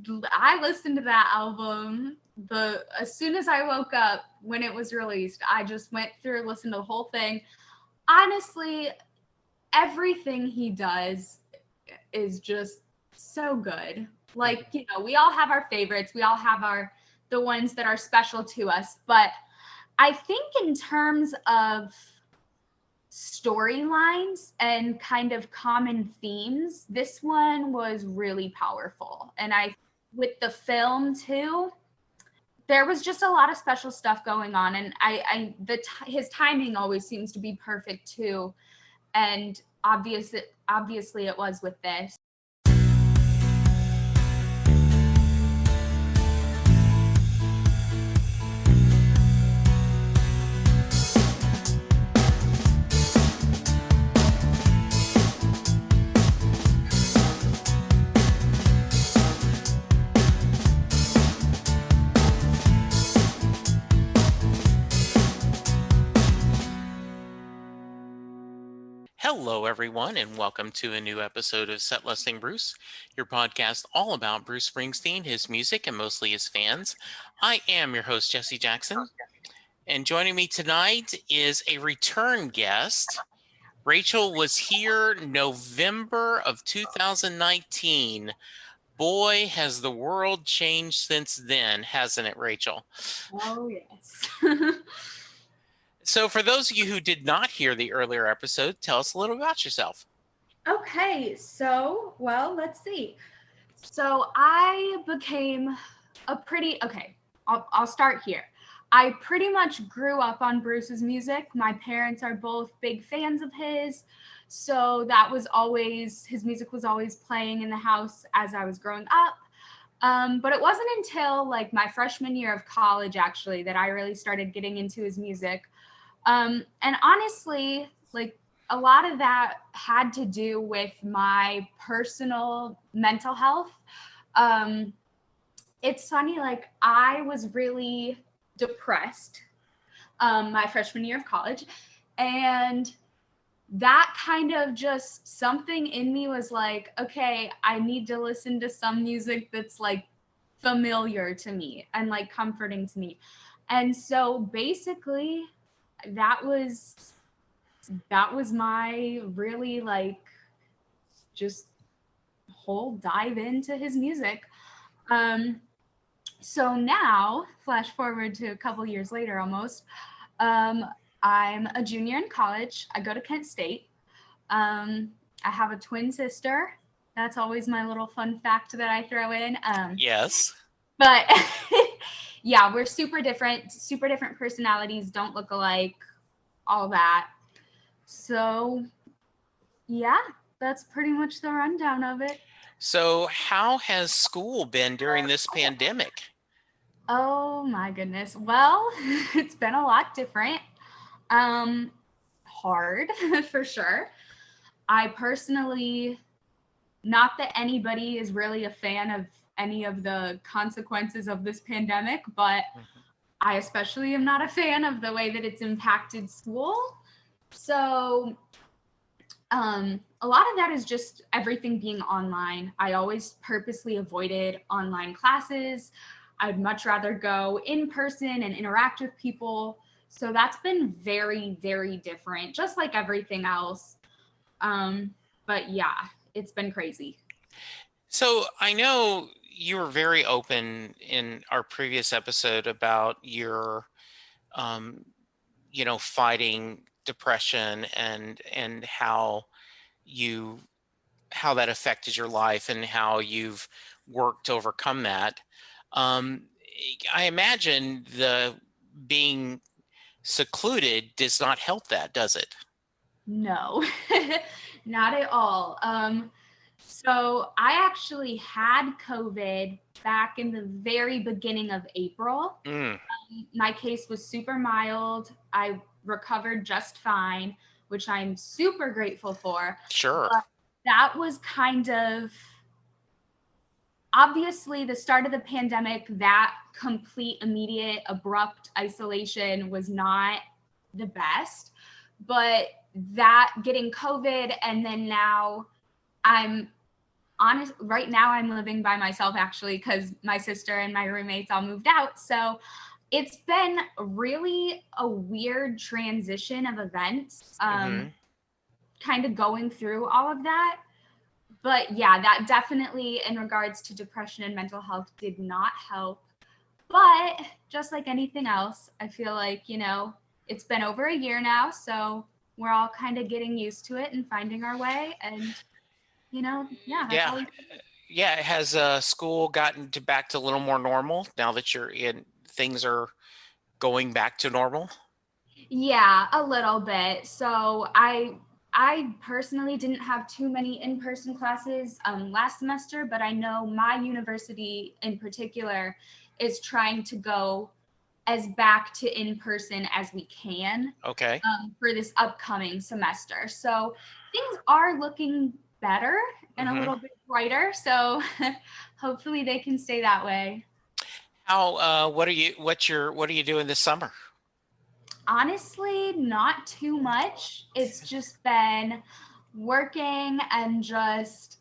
I listened to that album as soon as I woke up when it was released. I just went through, listened to the whole thing. Honestly, everything he does is just so good. Like, we all have our favorites. We all have the ones that are special to us. But I think in terms of storylines and kind of common themes, this one was really powerful. And with the film too, there was just a lot of special stuff going on. And his timing always seems to be perfect too. And obviously it was with this. Hello, everyone, and welcome to a new episode of Set Listing Bruce, your podcast all about Bruce Springsteen, his music, and mostly his fans. I am your host, Jesse Jackson, and joining me tonight is a return guest. Rachel was here November of 2019. Boy, has the world changed since then, hasn't it, Rachel? Oh, yes. So for those of you who did not hear the earlier episode, tell us a little about yourself. Okay, so, let's see. So I became I'll start here. I pretty much grew up on Bruce's music. My parents are both big fans of his. So his music was always playing in the house as I was growing up. But it wasn't until like my freshman year of college, actually, that I really started getting into his music. And honestly, like a lot of that had to do with my personal mental health. It's funny, like I was really depressed my freshman year of college, and that kind of just something in me was like, okay, I need to listen to some music that's like familiar to me and like comforting to me. And so basically that was my really like just whole dive into his music. So now, flash forward to a couple years later almost, I'm a junior in college. I go to Kent State. I have a twin sister. That's always my little fun fact that I throw in. Yes. But yeah, we're super different personalities, don't look alike, all that. So yeah, that's pretty much the rundown of it. So how has school been during this pandemic? Oh my goodness. Well, it's been a lot different. Hard for sure. I personally, not that anybody is really a fan of any of the consequences of this pandemic, but I especially am not a fan of the way that it's impacted school. So a lot of that is just everything being online. I always purposely avoided online classes. I'd much rather go in person and interact with people. So that's been very, very different, just like everything else. But yeah, it's been crazy. So I know you were very open in our previous episode about your, fighting depression and how that affected your life and how you've worked to overcome that. I imagine the being secluded does not help that, does it? No, not at all. So I actually had COVID back in the very beginning of April. My case was super mild. I recovered just fine, which I'm super grateful for. Sure. But that was kind of obviously the start of the pandemic. That complete, immediate, abrupt isolation was not the best. But that getting COVID, and then now I'm right now I'm living by myself actually, because my sister and my roommates all moved out. So it's been really a weird transition of events, Mm-hmm. kind of going through all of that. But yeah, that definitely in regards to depression and mental health did not help. But just like anything else, I feel like, it's been over a year now. So we're all kind of getting used to it and finding our way. And, yeah, that's Yeah. all. Yeah. Has school gotten back to a little more normal now that you're in, things are going back to normal? Yeah, a little bit. So I personally didn't have too many in-person classes last semester, but I know my university in particular is trying to go as back to in-person as we can Okay. for this upcoming semester. So things are looking better and a Mm-hmm. little bit brighter. So hopefully they can stay that way. What are you doing this summer? Honestly, not too much. It's just been working and just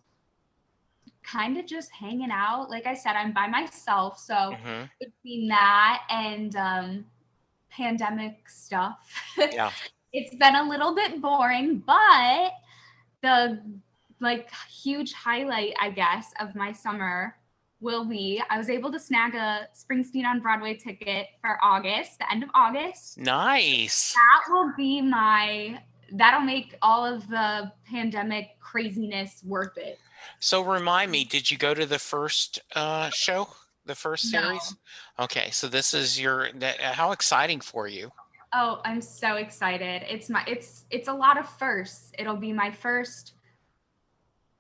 kind of just hanging out. Like I said, I'm by myself. So Mm-hmm. between that and pandemic stuff, Yeah. it's been a little bit boring, but the like huge highlight, I guess, of my summer will be I was able to snag a Springsteen on Broadway ticket for August, the end of August. Nice. That'll make all of the pandemic craziness worth it. So remind me, did you go to the first show, the first No. series? Okay, so this is how exciting for you. Oh, I'm so excited. It's a lot of firsts. It'll be my first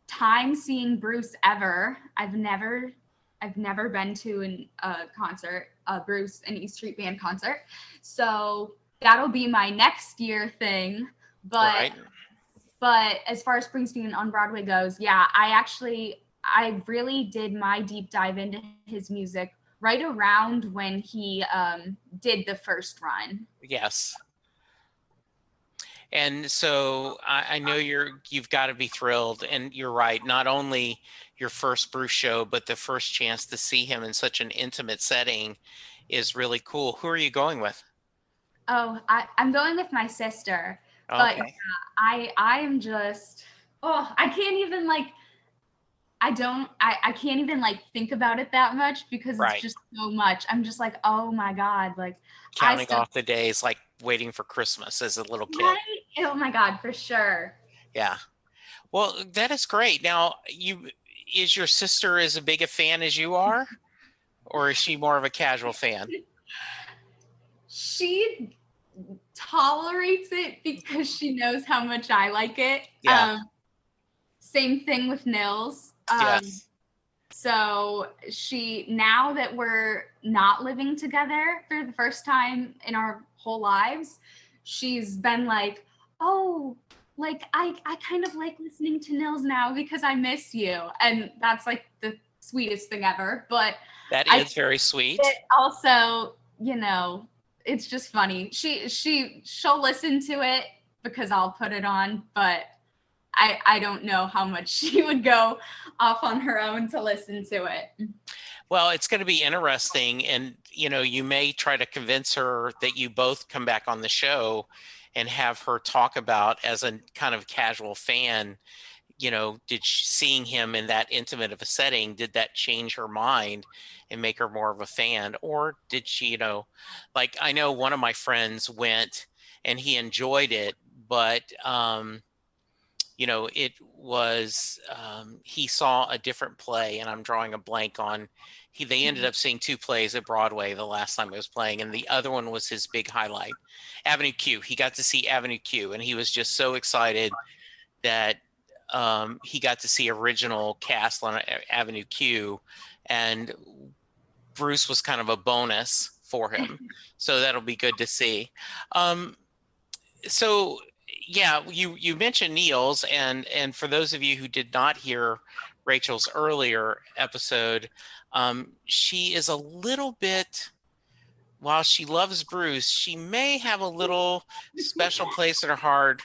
time seeing Bruce ever. I've never been to a concert, a Bruce and East Street Band concert. So that'll be my next year thing. Right. But as far as Springsteen on Broadway goes, yeah, I really did my deep dive into his music right around when he did the first run. Yes. And so I know you've got to be thrilled, and you're right. Not only your first Bruce show, but the first chance to see him in such an intimate setting is really cool. Who are you going with? Oh, I'm going with my sister, but Okay. yeah, I am just I can't even like I can't even like think about it that much because it's Right. just so much. I'm just like, oh my God, like I Counting still off the days like waiting for Christmas as a little kid. right? Oh my God, for sure. Yeah. Well, that is great. Now, is your sister as big a fan as you are, or is she more of a casual fan? She tolerates it because she knows how much I like it. Yeah. Same thing with Nils. Yes. So now that we're not living together for the first time in our whole lives, she's been like, oh, like I kind of like listening to Nils now because I miss you. And that's like the sweetest thing ever. But That I is very sweet. it also, it's just funny. She'll listen to it because I'll put it on, but I don't know how much she would go off on her own to listen to it. Well, it's going to be interesting. And, you may try to convince her that you both come back on the show and have her talk about, as a kind of casual fan, seeing him in that intimate of a setting, did that change her mind and make her more of a fan? Or did she, like, I know one of my friends went and he enjoyed it, but, it was, he saw a different play, and I'm drawing a blank on, they ended up seeing two plays at Broadway the last time it was playing, and the other one was his big highlight, Avenue Q. He got to see Avenue Q, and he was just so excited that he got to see original cast on Avenue Q, and Bruce was kind of a bonus for him. So that'll be good to see. So yeah, you mentioned Nils, and for those of you who did not hear Rachel's earlier episode, she is a little bit, while she loves Bruce, she may have a little special place in her heart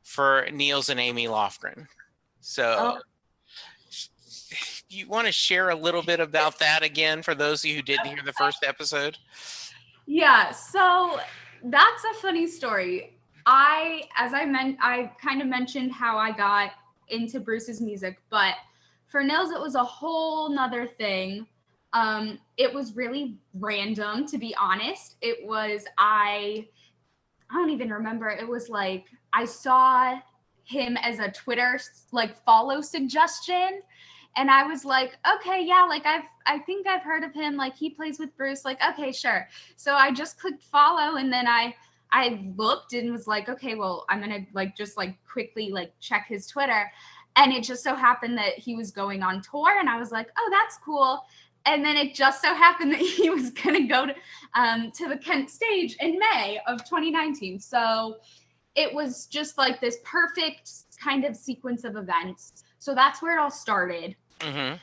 for Nils and Amy Lofgren. So Oh, you want to share a little bit about that again for those of you who didn't hear the first episode? Yeah, so that's a funny story. I kind of mentioned how I got into Bruce's music, but for Nils, it was a whole nother thing. It was really random, to be honest. It was, I don't even remember. It was like, I saw him as a Twitter like follow suggestion. And I was like, okay, yeah, like I think I've heard of him. Like he plays with Bruce. Like, okay, sure. So I just clicked follow, and then I looked and was like, okay, well, I'm gonna like just like quickly like check his Twitter. And it just so happened that he was going on tour, and I was like, oh, that's cool. And then it just so happened that he was gonna go to the Kent stage in May of 2019. So it was just like this perfect kind of sequence of events. So that's where it all started. Mm-hmm.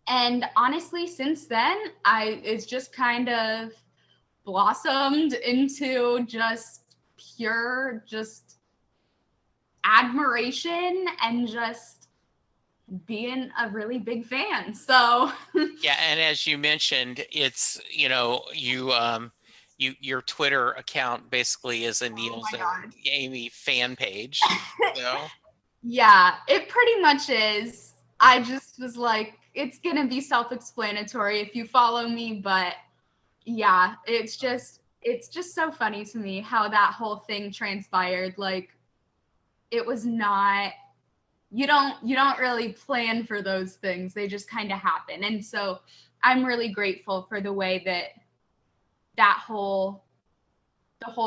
And honestly, since then, it's just kind of blossomed into just pure just admiration and just being a really big fan. So yeah, and as you mentioned, it's your Twitter account basically is a Nils and Amy fan page. So yeah, it pretty much is. I just was like, it's gonna be self-explanatory if you follow me, but yeah, it's just so funny to me how that whole thing transpired. Like, it was not, you don't really plan for those things. They just kind of happen. And so I'm really grateful for the way the whole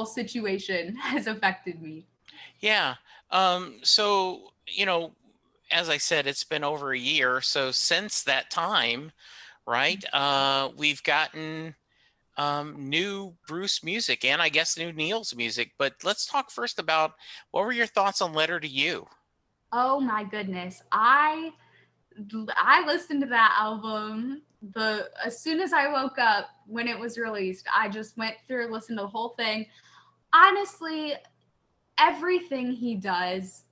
situation has affected me. yeah. So, as I said, it's been over a year. So since that time, right, we've gotten new Bruce music and I guess new Nils music. But let's talk first about what were your thoughts on Letter to You? Oh my goodness. I listened to that album as soon as I woke up when it was released. I just went through, listened to the whole thing. Honestly, everything he does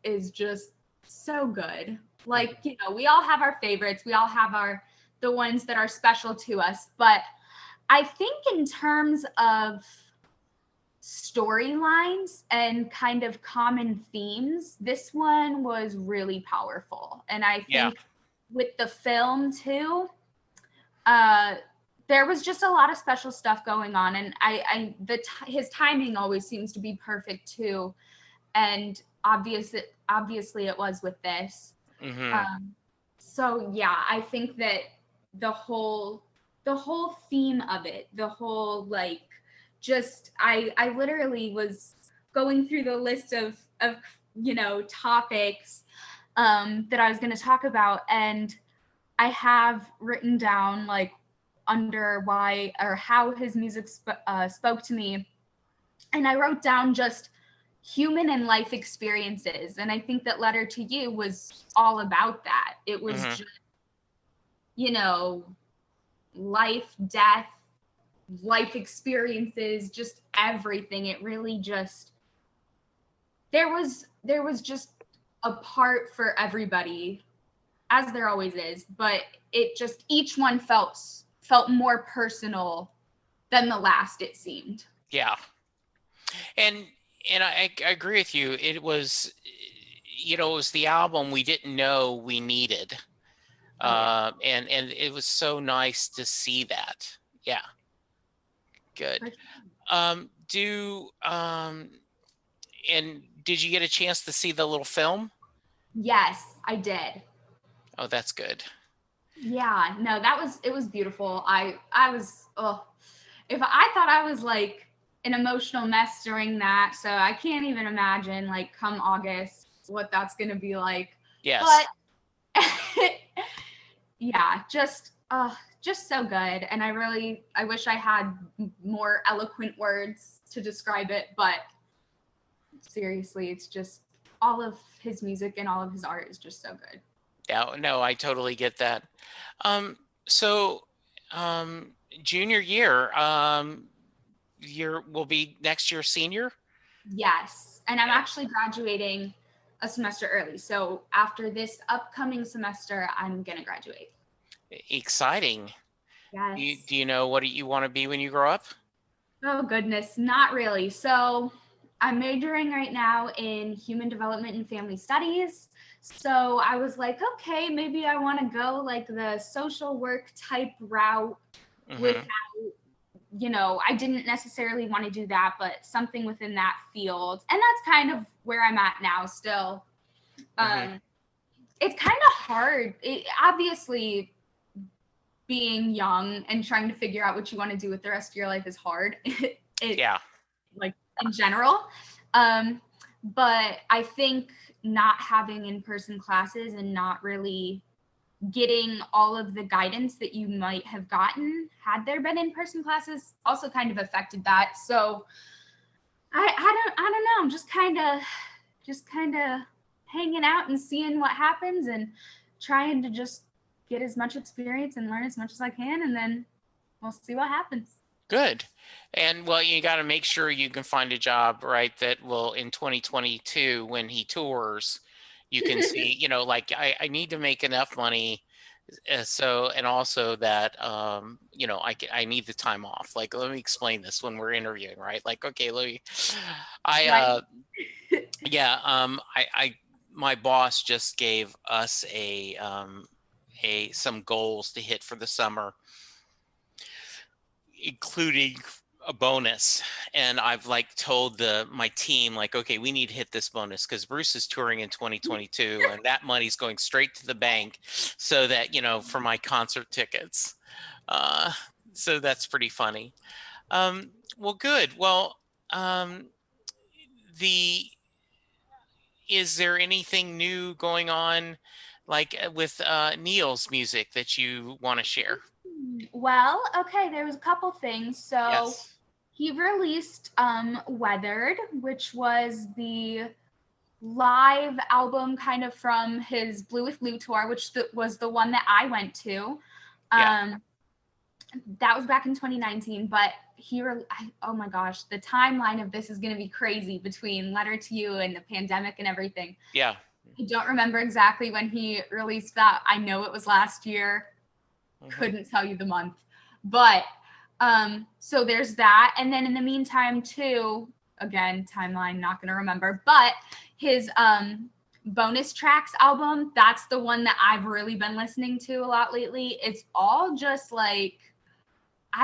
is just so good. Like, we all have our favorites. We all have the ones that are special to us. But I think in terms of storylines and kind of common themes, this one was really powerful. And I think with the film too, there was just a lot of special stuff going on, and his timing always seems to be perfect too, and obviously it was with this. Mm-hmm. So yeah, I think that the whole theme of it, the whole like, just I literally was going through the list of topics that I was going to talk about, and I have written down like under why or how his music spoke to me, and I wrote down just human and life experiences, and I think that Letter to You was all about that. It was just life, death, life experiences, just everything. It really just there was just a part for everybody, as there always is, but it just, each one felt more personal than the last, it seemed. Yeah. And I agree with you. It was it was the album we didn't know we needed. And it was so nice to see that. Yeah. Good. And did you get a chance to see the little film? Yes, I did. Oh, that's good. Yeah, no, it was beautiful. I was, if I thought I was like an emotional mess during that, so I can't even imagine like come August what that's going to be like. Yes. But yeah, just so good. And I wish I had more eloquent words to describe it, but seriously, it's just all of his music and all of his art is just so good. Yeah, no, I totally get that. So junior year, will be next year senior? Yes. And I'm actually graduating a semester early. So after this upcoming semester, I'm going to graduate. Exciting. Yes. Do you know what you want to be when you grow up? Oh, goodness. Not really. So I'm majoring right now in human development and family studies. So I was like, okay, maybe I want to go like the social work type route without, I didn't necessarily want to do that, but something within that field. And that's kind of where I'm at now still. It's kind of hard. Obviously, being young and trying to figure out what you want to do with the rest of your life is hard. Like in general. But I think not having in-person classes and not really getting all of the guidance that you might have gotten had there been in-person classes also kind of affected that. So I don't know. I'm just kind of hanging out and seeing what happens and trying to just get as much experience and learn as much as I can, and then we'll see what happens. Good. And well, you got to make sure you can find a job, right, that will in 2022 when he tours, you can see, like I need to make enough money. So, and also that, I need the time off. Like, let me explain this when we're interviewing, right? Like, okay, my boss just gave us some goals to hit for the summer, including a bonus. And I've told my team, okay, we need to hit this bonus because Bruce is touring in 2022 and that money's going straight to the bank so that, for my concert tickets. So that's pretty funny. Well, good. Well, is there anything new going on with Nils music that you want to share? Well, okay, there was a couple things. So yes. He released Weathered, which was the live album kind of from his Blue with Blue tour, which was the one that I went to. That was back in 2019, but oh my gosh, the timeline of this is going to be crazy between Letter to You and the pandemic and everything. Yeah. I don't remember exactly when he released that. I know it was last year. Couldn't tell you the month, but so there's that. And then in the meantime too, again, timeline, not going to remember, but his bonus tracks album, that's the one that I've really been listening to a lot lately. It's all just I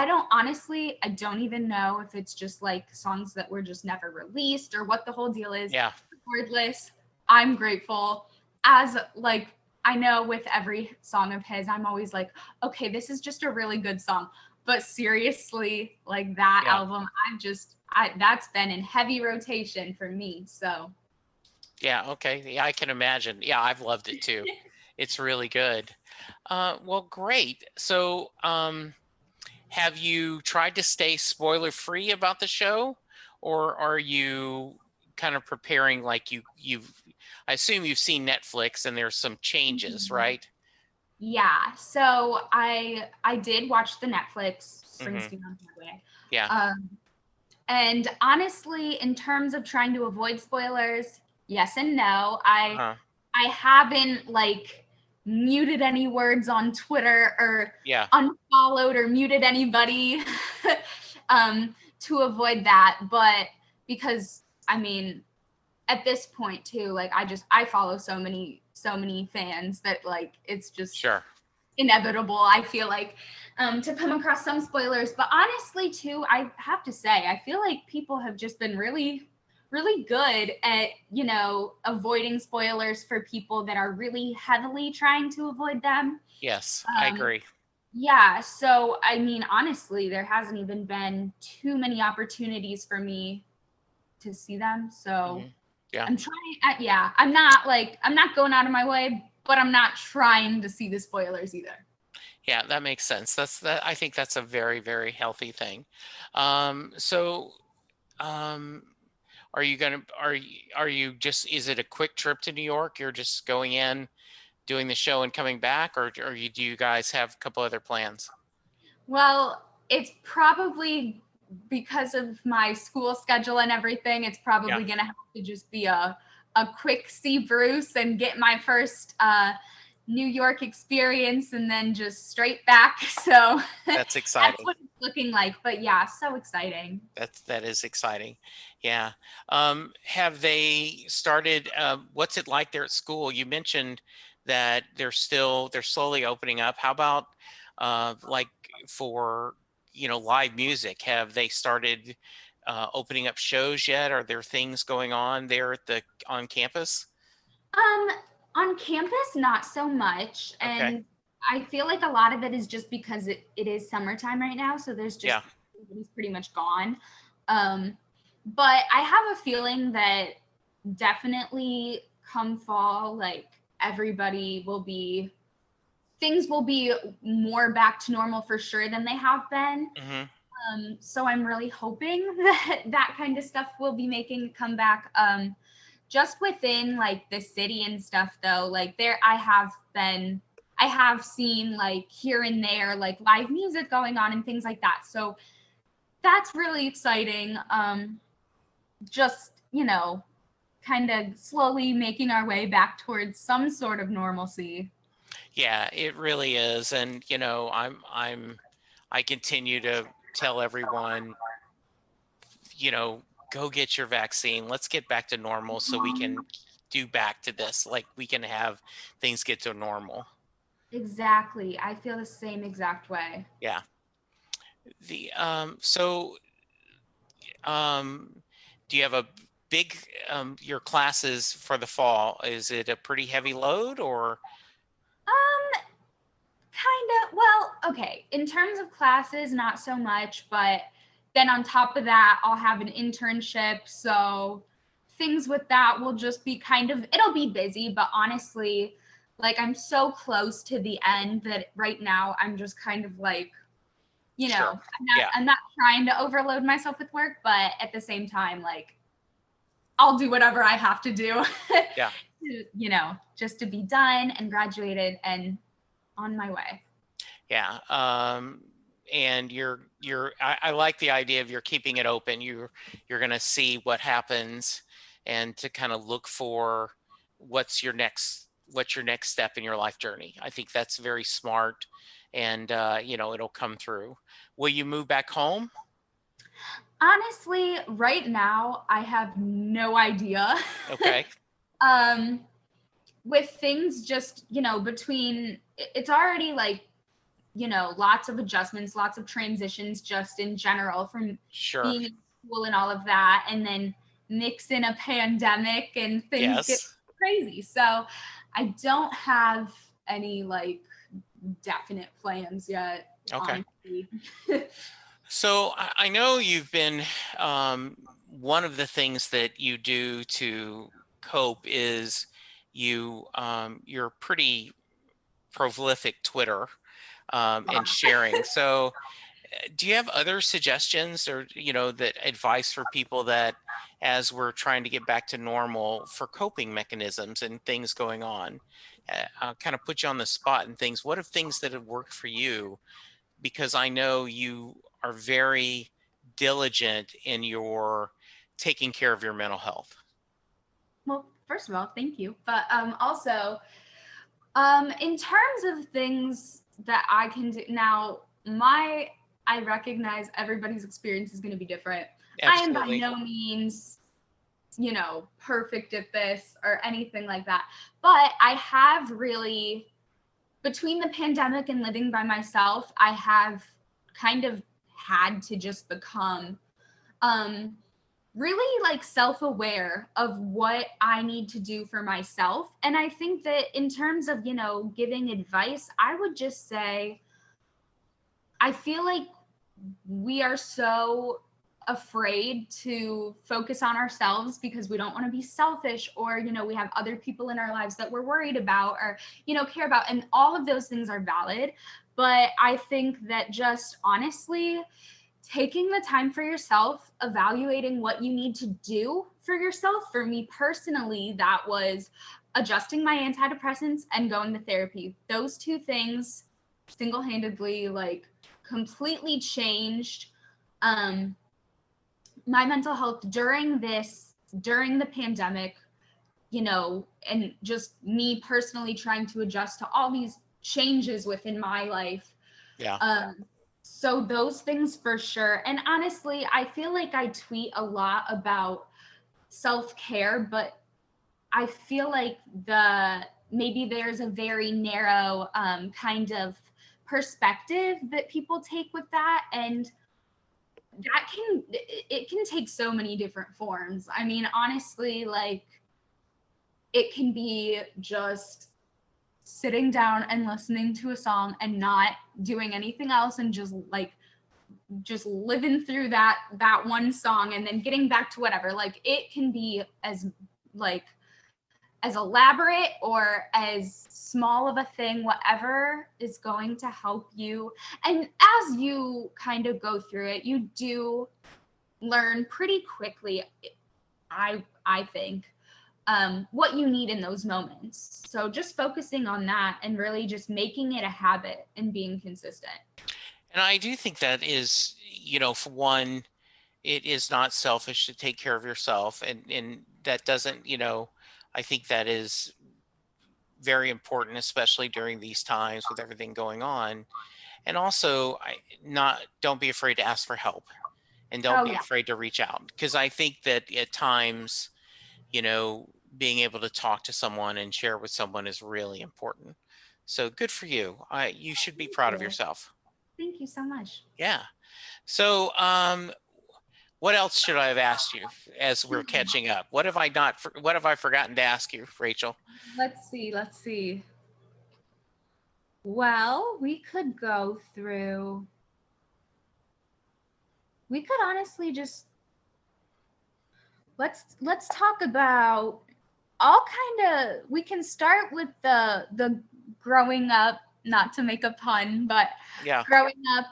don't even know if it's just songs that were just never released or what the whole deal is. Yeah. Regardless, I'm grateful. As I know with every song of his, I'm always okay, this is just a really good song. But seriously, that album, that's been in heavy rotation for me. So. Yeah. Okay. Yeah, I can imagine. Yeah, I've loved it too. It's really good. Well, great. So, have you tried to stay spoiler free about the show, or are you kind of preparing I assume you've seen Netflix and there's some changes, right? Yeah. So I did watch the Netflix Springsteen on Broadway. Yeah. And honestly, in terms of trying to avoid spoilers, yes and no. I haven't muted any words on Twitter or unfollowed or muted anybody to avoid that. But because at this point too, I follow so many fans that it's just inevitable, I feel to come across some spoilers. But honestly too, I have to say, I feel people have just been really, really good at, avoiding spoilers for people that are really heavily trying to avoid them. Yes, I agree. Yeah. So, honestly, there hasn't even been too many opportunities for me to see them. So yeah, I'm trying. I'm not going out of my way, but I'm not trying to see the spoilers either. Yeah, that makes sense. I think that's a very, very healthy thing. Are you just, is it a quick trip to New York? You're just going in, doing the show and coming back, or do you guys have a couple other plans? Well, it's probably because of my school schedule and everything, it's probably going to have to just be a a quick see Bruce and get my first New York experience and then just straight back. So That's exciting. That's what it's looking like. But yeah, so exciting. That is exciting. Yeah. Have they started, what's it like there at school? You mentioned that they're slowly opening up. How about like for, live music? Have they started opening up shows yet? Are there things going on there on campus? On campus, not so much. Okay. And I feel like a lot of it is just because it is summertime right now. So there's just, everybody's pretty much gone. But I have a feeling that definitely come fall, like things will be more back to normal for sure than they have been. So I'm really hoping that kind of stuff will be making a comeback. Just within like the city and stuff though, like I have seen like here and there like live music going on and things like that. So that's really exciting. Just, kind of slowly making our way back towards some sort of normalcy. Yeah, it really is. And, I continue to tell everyone, go get your vaccine. Let's get back to normal so we can do back to this. Like we can have things get to normal. Exactly. I feel the same exact way. Yeah. Do you have a big, your classes for the fall? Is it a pretty heavy load or? Kind of, well, okay. In terms of classes, not so much, but then on top of that, I'll have an internship. So things with that will just be it'll be busy, but honestly, like I'm so close to the end that right now I'm just kind of like, Sure. I'm not trying to overload myself with work, but at the same time, like I'll do whatever I have to do, Yeah. just to be done and graduated and on my way. Yeah. And I like the idea of you're keeping it open. You're going to see what happens and to kind of look for what's your next step in your life journey. I think that's very smart and, it'll come through. Will you move back home? Honestly, right now, I have no idea. Okay. With things just, between, it's already like, lots of adjustments, lots of transitions just in general from being in school and all of that. And then mix in a pandemic and things get crazy. So I don't have any like definite plans yet. Okay. So I know you've been, one of the things that you do to cope is you're pretty prolific Twitter and sharing. So do you have other suggestions or, that advice for people that as we're trying to get back to normal for coping mechanisms and things going on? I'll kind of put you on the spot and things. What are things that have worked for you? Because I know you are very diligent in your taking care of your mental health. Well, first of all, thank you. But also, in terms of things that I can do now, I recognize everybody's experience is going to be different. Absolutely. I am by no means, perfect at this or anything like that. But I have really, between the pandemic and living by myself, I have kind of had to just become really like self-aware of what I need to do for myself. And I think that in terms of, giving advice, I would just say, I feel like we are so afraid to focus on ourselves because we don't want to be selfish or, we have other people in our lives that we're worried about or, care about. And all of those things are valid. But I think that just honestly, taking the time for yourself, evaluating what you need to do for yourself. For me personally, that was adjusting my antidepressants and going to therapy. Those two things single-handedly, like, completely changed my mental health during the pandemic. and just me personally trying to adjust to all these changes within my life. Yeah. So those things for sure. And honestly, I feel like I tweet a lot about self-care, but I feel like maybe there's a very narrow kind of perspective that people take with that, and it can take so many different forms. I mean, honestly, like, it can be just sitting down and listening to a song and not doing anything else, and just living through that one song and then getting back to whatever. Like, it can be as elaborate or as small of a thing, whatever is going to help you. And as you kind of go through it, you do learn pretty quickly, I think, what you need in those moments. So just focusing on that and really just making it a habit and being consistent. And I do think that is, for one, it is not selfish to take care of yourself. And that doesn't, I think that is very important, especially during these times with everything going on. And also, don't be afraid to ask for help, and don't be afraid to reach out, because I think that at times, being able to talk to someone and share with someone is really important. So good for you. You should be proud of yourself. Thank you so much. Yeah. So, what else should I have asked you as we're catching up? What have I forgotten to ask you, Rachel? Let's see. Well, we could honestly just, let's talk about we can start with the growing up, not to make a pun, but yeah, growing up,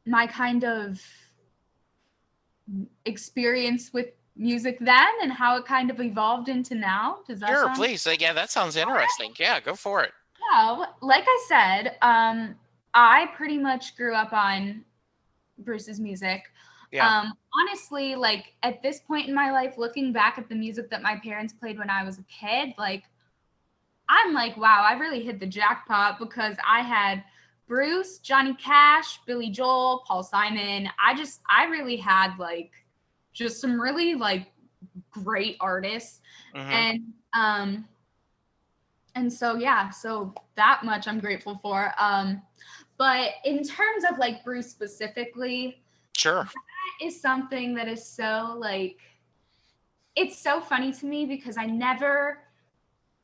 my kind of experience with music then and how it kind of evolved into now. Does that sure, sound? Please. Yeah, that sounds interesting. Right. Yeah, go for it. Yeah, like I said, I pretty much grew up on Bruce's music. Yeah. Honestly, like, at this point in my life, looking back at the music that my parents played when I was a kid, like, I'm like, wow, I really hit the jackpot, because I had Bruce, Johnny Cash, Billy Joel, Paul Simon. I really had, like, just some really, like, great artists. Mm-hmm. And so, yeah, so that much I'm grateful for. But in terms of, like, Bruce specifically, sure, that is something that is so, like, it's so funny to me, because I never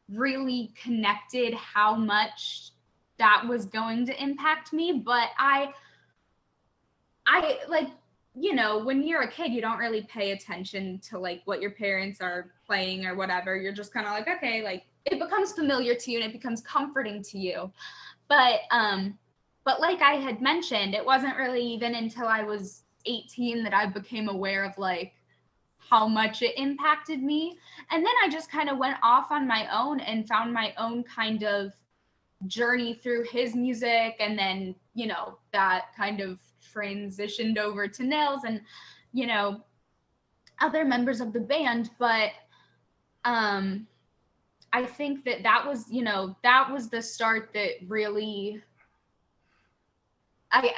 really connected how much that was going to impact me. But I like, when you're a kid, you don't really pay attention to, like, what your parents are playing or whatever. You're just kind of like, okay, like, it becomes familiar to you and it becomes comforting to you. But like I had mentioned, it wasn't really even until I was 18 that I became aware of, like, how much it impacted me. And then I just kind of went off on my own and found my own kind of journey through his music. And then, that kind of transitioned over to Nils and, other members of the band. But I think that was the start that really,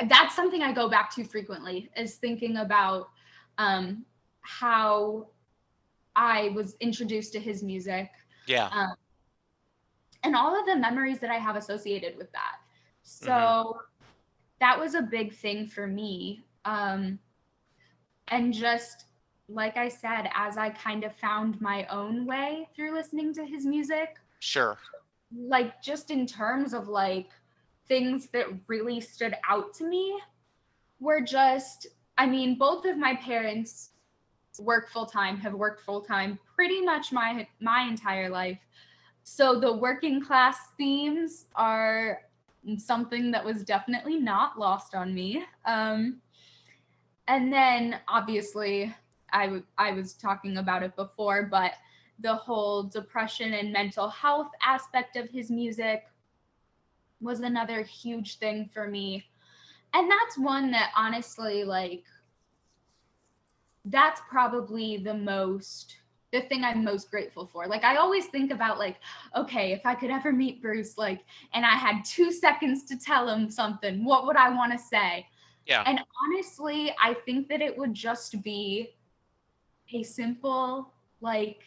that's something I go back to frequently, is thinking about how I was introduced to his music. Yeah. And all of the memories that I have associated with that. So mm-hmm. That was a big thing for me. And just, like I said, as I kind of found my own way through listening to his music. Sure. Like, just in terms of, like, things that really stood out to me were just, I mean, both of my parents have worked full-time pretty much my entire life. So the working class themes are something that was definitely not lost on me. And then obviously I was talking about it before, but the whole depression and mental health aspect of his music was another huge thing for me. And that's one that, honestly, like, that's probably the most the thing I'm most grateful for. Like, I always think about, like, okay, if I could ever meet Bruce, like, and I had 2 seconds to tell him something, what would I want to say? Yeah. And honestly, I think that it would just be a simple, like,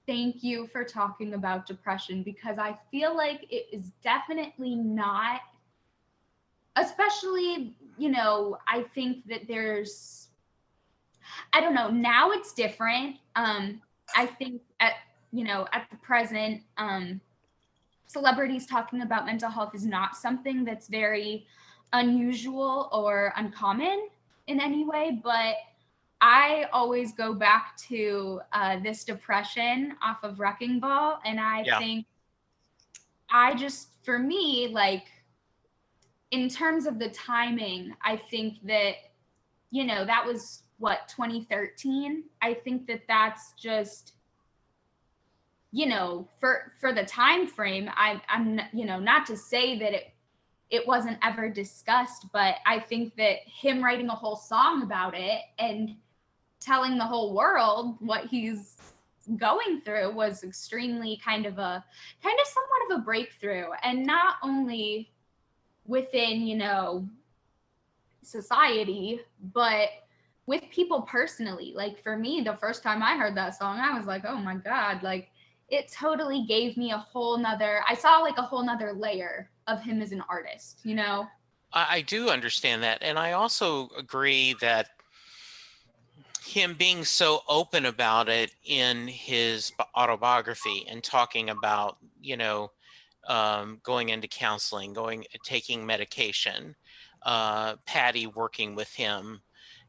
thank you for talking about depression, because I feel like it is definitely not, especially, you know, I think that there's, I don't know, now it's different. I think at, you know, at the present, celebrities talking about mental health is not something that's very unusual or uncommon in any way, but I always go back to this depression off of Wrecking Ball. And I Yeah. think for me, like, in terms of the timing, I think that, you know, that was what, 2013. I think that that's just, you know, for the time frame, I'm, you know, not to say that it wasn't ever discussed, but I think that him writing a whole song about it and telling the whole world what he's going through was extremely kind of somewhat of a breakthrough, and not only within, you know, society, but with people personally. Like, for me, the first time I heard that song, I was like, oh my God, like, it totally gave me I saw like a whole nother layer of him as an artist, you know? I do understand that. And I also agree that him being so open about it in his autobiography and talking about, you know, going into counseling, taking medication, Patty working with him,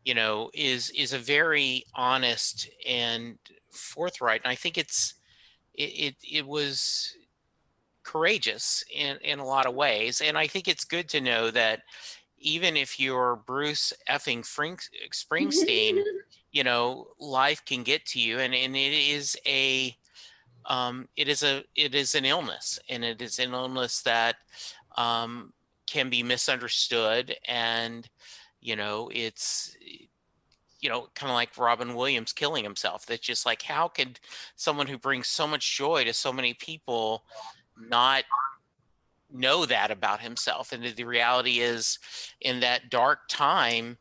you know, is a very honest and forthright. And I think it was courageous in a lot of ways. And I think it's good to know that even if you're Bruce effing Springsteen, you know, life can get to you, and it is an illness, and it is an illness that can be misunderstood, and you know, it's, you know, kind of like Robin Williams killing himself. That's just like, how could someone who brings so much joy to so many people not know that about himself? And the reality is, in that dark time,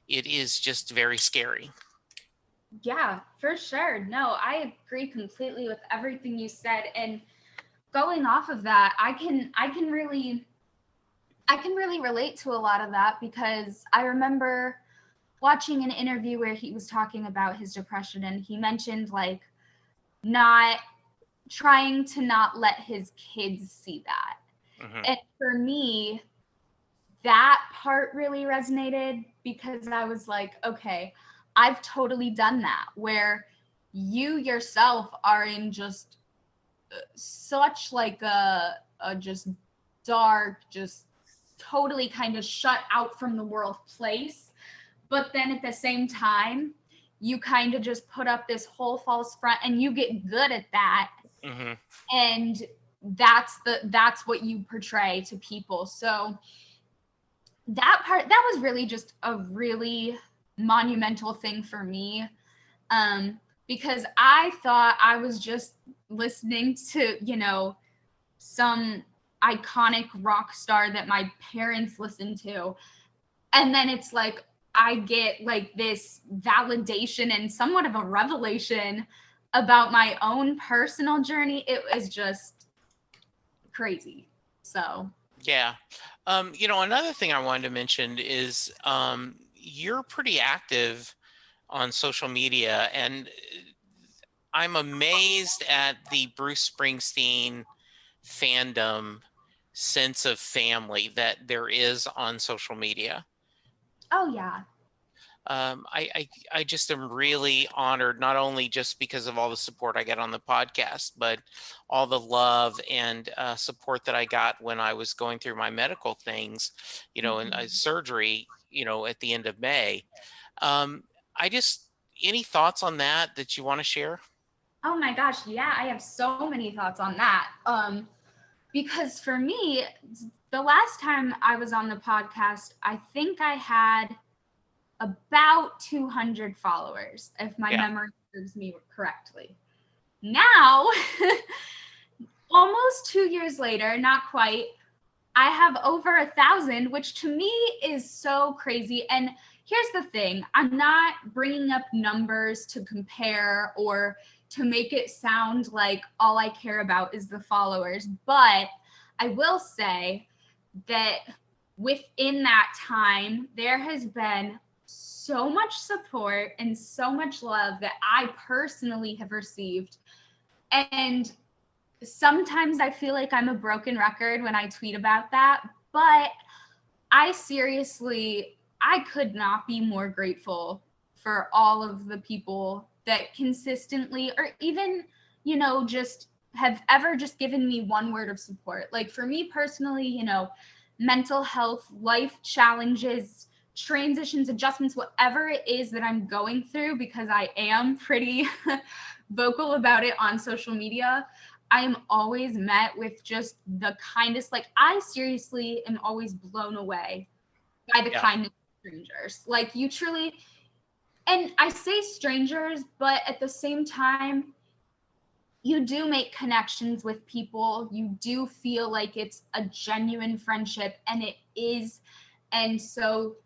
it is just very scary. Yeah, for sure. No, I agree completely with everything you said. And going off of that, I can really relate to a lot of that, because I remember watching an interview where he was talking about his depression, and he mentioned, like, not trying to not let his kids see that. Mm-hmm. And for me, that part really resonated, because I was like, okay, I've totally done that, where you yourself are in just such like a just dark, just totally kind of shut out from the world place. But then at the same time, you kind of just put up this whole false front, and you get good at that. Mm-hmm. And that's what you portray to people. So that was really just a really monumental thing for me, because I thought I was just listening to, you know, some iconic rock star that my parents listened to, and then it's like I get like this validation and somewhat of a revelation about my own personal journey. It was just crazy. So Yeah. You know, another thing I wanted to mention is you're pretty active on social media, and I'm amazed at the Bruce Springsteen fandom sense of family that there is on social media. oh yeah. I just am really honored, not only just because of all the support I get on the podcast, but all the love and support that I got when I was going through my medical things, you know, and surgery, you know, at the end of May. I just, any thoughts on that you want to share? Oh my gosh, yeah, I have so many thoughts on that. Because for me, the last time I was on the podcast, I think I had about 200 followers, if my Yeah. memory serves me correctly. Now, almost 2 years later, not quite, I have over 1,000, which to me is so crazy. And here's the thing, I'm not bringing up numbers to compare or to make it sound like all I care about is the followers, but I will say that within that time, there has been so much support and so much love that I personally have received. And sometimes I feel like I'm a broken record when I tweet about that, but I could not be more grateful for all of the people that consistently, or even, just have ever just given me one word of support. Like for me personally, mental health, life challenges, transitions, adjustments, whatever it is that I'm going through, because I am pretty vocal about it on social media, I am always met with just the kindest, like I seriously am always blown away by the kindness of strangers. Like you truly, and I say strangers, but at the same time, you do make connections with people. You do feel like it's a genuine friendship, and it is. And so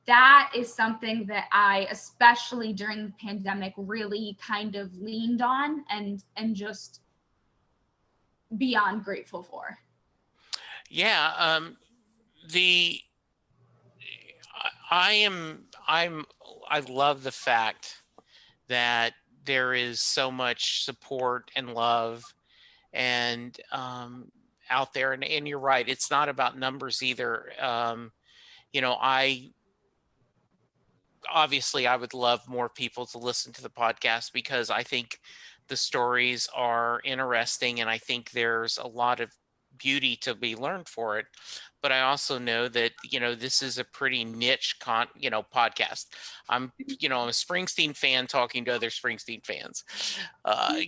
that is something that I, especially during the pandemic, really kind of leaned on and just beyond grateful for. Yeah. I love the fact that there is so much support and love and out there, and you're right, it's not about numbers either. I would love more people to listen to the podcast, because I think the stories are interesting, and I think there's a lot of beauty to be learned for it. But I also know that, this is a pretty niche podcast. I'm a Springsteen fan talking to other Springsteen fans, but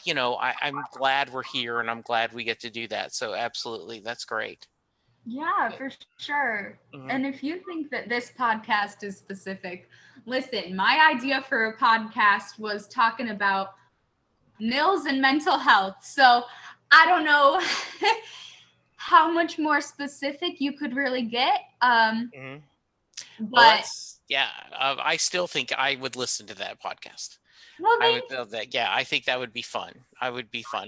I'm glad we're here, and I'm glad we get to do that. So absolutely. That's great. Yeah, for sure. Mm-hmm. And if you think that this podcast is specific, listen, my idea for a podcast was talking about Nils and mental health. So I don't know how much more specific you could really get. Mm-hmm. But I still think I would listen to that podcast. Well, I would build that. Yeah, I think that would be fun. And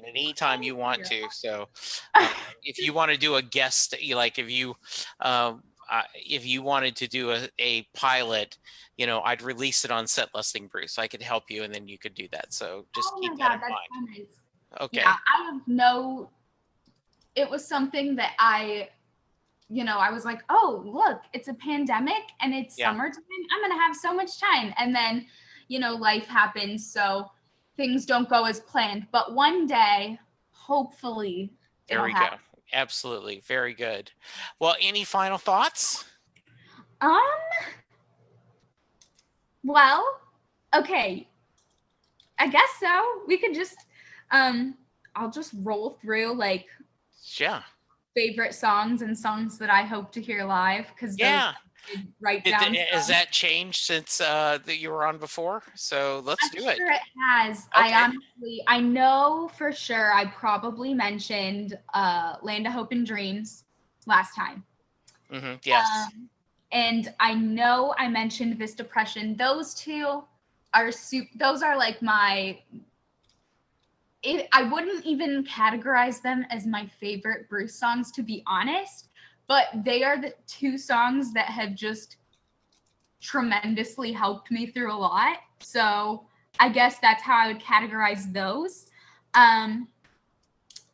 anytime you want to. So if you want to do a guest, like if you wanted to do a pilot, I'd release it on Set Listing Bruce. I could help you, and then you could do that. So just keep that in mind. So nice. Okay. Yeah, it was something that I was like, oh, look, it's a pandemic and it's summertime. I'm going to have so much time. And then, life happens. So things don't go as planned. But one day, hopefully, there we go. Absolutely. Very good. Well, any final thoughts? Well, okay. I guess so. We could just, I'll just roll through favorite songs and songs that I hope to hear live, because write down. Has that changed since that you were on before? So let's do it. Sure it has. Okay. I know for sure I probably mentioned Land of Hope and Dreams last time. Mm-hmm. Yes. And I know I mentioned This Depression. Those two are those are like I wouldn't even categorize them as my favorite Bruce songs, to be honest, but they are the two songs that have just tremendously helped me through a lot. So I guess that's how I would categorize those.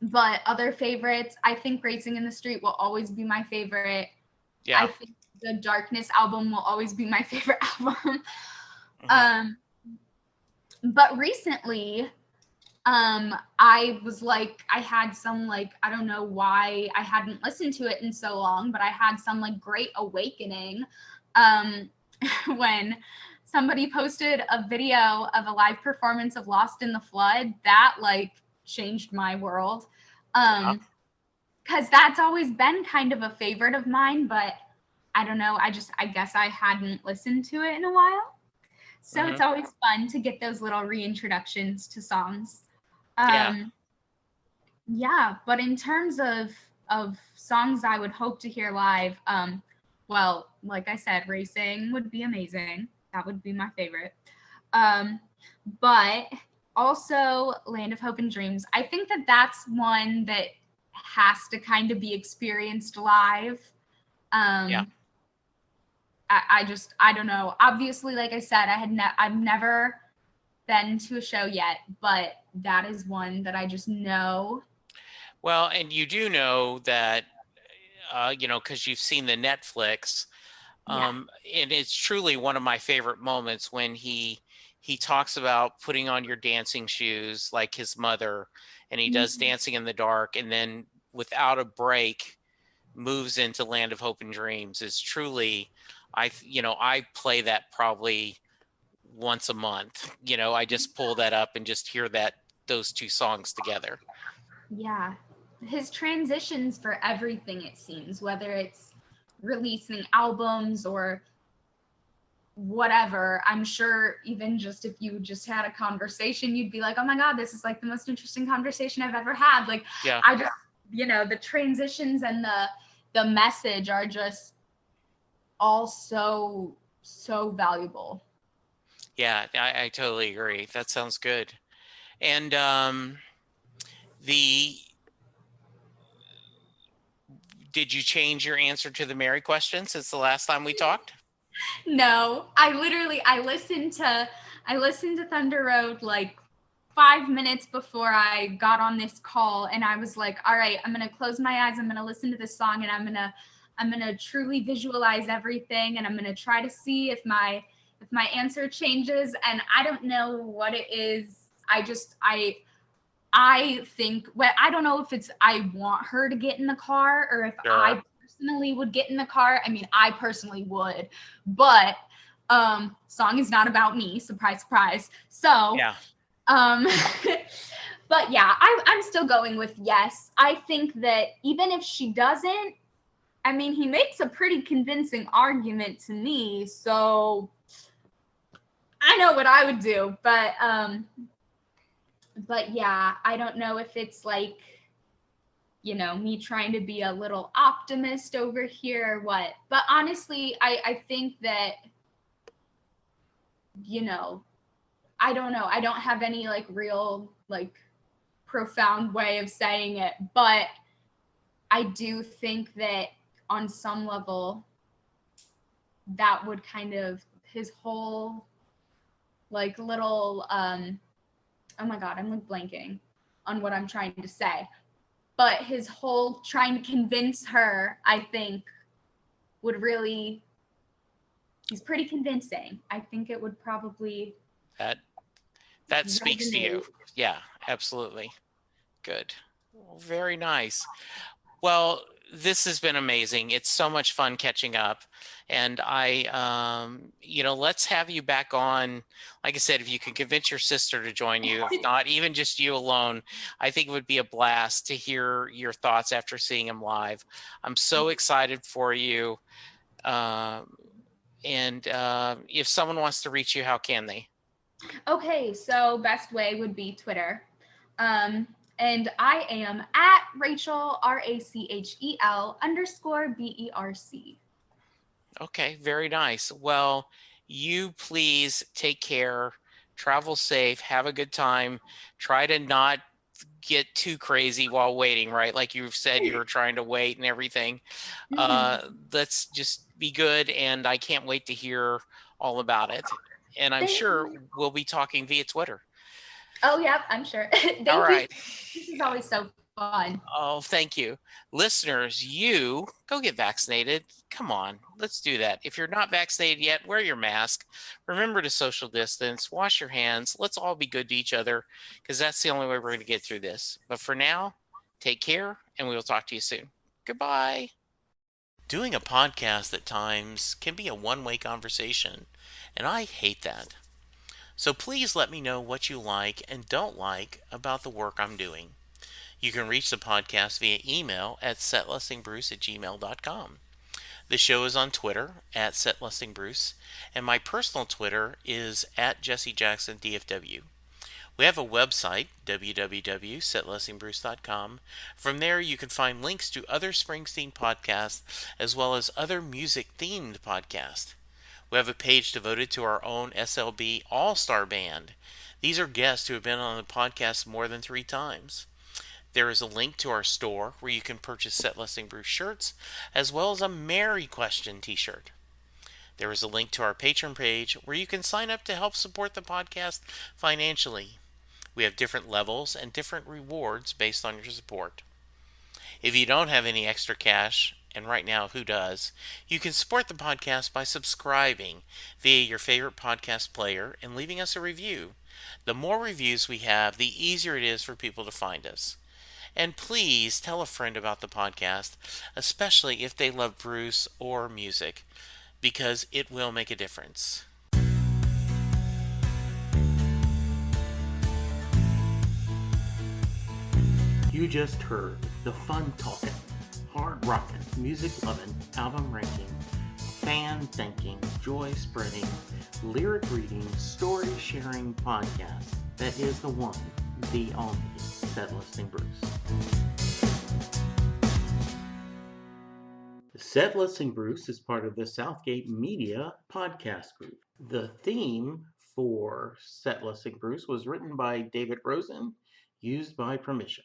But other favorites, I think Racing in the Street will always be my favorite. Yeah. I think the Darkness album will always be my favorite album. Mm-hmm. But recently, I was like, I had some I don't know why I hadn't listened to it in so long, but I had some great awakening when somebody posted a video of a live performance of Lost in the Flood. That changed my world. Because that's always been kind of a favorite of mine, but I don't know, I guess I hadn't listened to it in a while. So it's always fun to get those little reintroductions to songs. Yeah. Yeah, but in terms of songs I would hope to hear live, well, like I said, Racing would be amazing. That would be my favorite. But also Land of Hope and Dreams. I think that that's one that has to kind of be experienced live. Yeah. I don't know. Obviously, like I said, I've never been to a show yet, but that is one that I just know. Well, and you do know that, because you've seen the Netflix, Yeah. and it's truly one of my favorite moments when he talks about putting on your dancing shoes like his mother, and he does Dancing in the Dark, and then without a break moves into Land of Hope and Dreams. Is truly, I play that probably once a month. I just pull that up and just hear those two songs together. Yeah. His transitions for everything, it seems, whether it's releasing albums or whatever. I'm sure even just if you just had a conversation, you'd be like, oh my God, this is like the most interesting conversation I've ever had. Like, yeah. I just, the transitions and the message are just all so valuable. Yeah, I totally agree. That sounds good. And did you change your answer to the Mary question since the last time we talked? No, I listened to Thunder Road like 5 minutes before I got on this call, and I was like, all right, I'm gonna close my eyes, I'm gonna listen to this song, and I'm gonna truly visualize everything, and I'm gonna try to see if my answer changes. And I don't know what it is. I think, well, I don't know if it's I want her to get in the car or if I personally would get in the car. I mean, I personally would, but song is not about me. Surprise, surprise. So yeah. But yeah, I'm still going with yes. I think that even if she doesn't, I mean, he makes a pretty convincing argument to me, so I know what I would do. But yeah, I don't know if it's like, me trying to be a little optimist over here or what. But honestly, I think that, I don't know. I don't have any like real like profound way of saying it, but I do think that on some level that would kind of his whole like little oh my God, I'm like blanking on what I'm trying to say. But his whole trying to convince her, I think, would really, he's pretty convincing. I think it would probably that speaks to you. Yeah, absolutely. Good. Well, very nice. Well, this has been amazing. It's so much fun catching up. And let's have you back on. Like I said, if you can convince your sister to join you, if not even just you alone, I think it would be a blast to hear your thoughts after seeing him live. I'm so excited for you. And if someone wants to reach you, how can they? Okay, so best way would be Twitter. And I am at Rachel, RACHEL _BERC. Okay, very nice. Well, you please take care, travel safe, have a good time. Try to not get too crazy while waiting, right? Like you've said, you were trying to wait and everything. Let's just be good, and I can't wait to hear all about it. And I'm sure we'll be talking via Twitter. Oh, yeah, I'm sure. Thank you. This is always so fun. Oh, thank you. Listeners, you go get vaccinated. Come on, let's do that. If you're not vaccinated yet, wear your mask. Remember to social distance, wash your hands. Let's all be good to each other because that's the only way we're going to get through this. But for now, take care, and we will talk to you soon. Goodbye. Doing a podcast at times can be a one-way conversation, and I hate that. So please let me know what you like and don't like about the work I'm doing. You can reach the podcast via email at setlistingbruce@gmail.com. The show is on Twitter at SetListingBruce, and my personal Twitter is at JesseJacksonDFW. We have a website, www.setlistingbruce.com. From there, you can find links to other Springsteen podcasts as well as other music-themed podcasts. We have a page devoted to our own SLB All-Star Band. These are guests who have been on the podcast more than 3 times. There is a link to our store where you can purchase Set Listing Bruce shirts as well as a Mary Question t-shirt. There is a link to our Patreon page where you can sign up to help support the podcast financially. We have different levels and different rewards based on your support. If you don't have any extra cash, and right now who does, you can support the podcast by subscribing via your favorite podcast player and leaving us a review. The more reviews we have, the easier it is for people to find us. And please tell a friend about the podcast, especially if they love Bruce or music, because it will make a difference. You just heard the fun talking, hard rocking, music loving, album ranking, fan thinking, joy spreading, lyric reading, story sharing podcast that is the one, the only Set Listing Bruce. Set Listing Bruce is part of the Southgate Media podcast group. The theme for Set Listing Bruce was written by David Rosen, used by permission.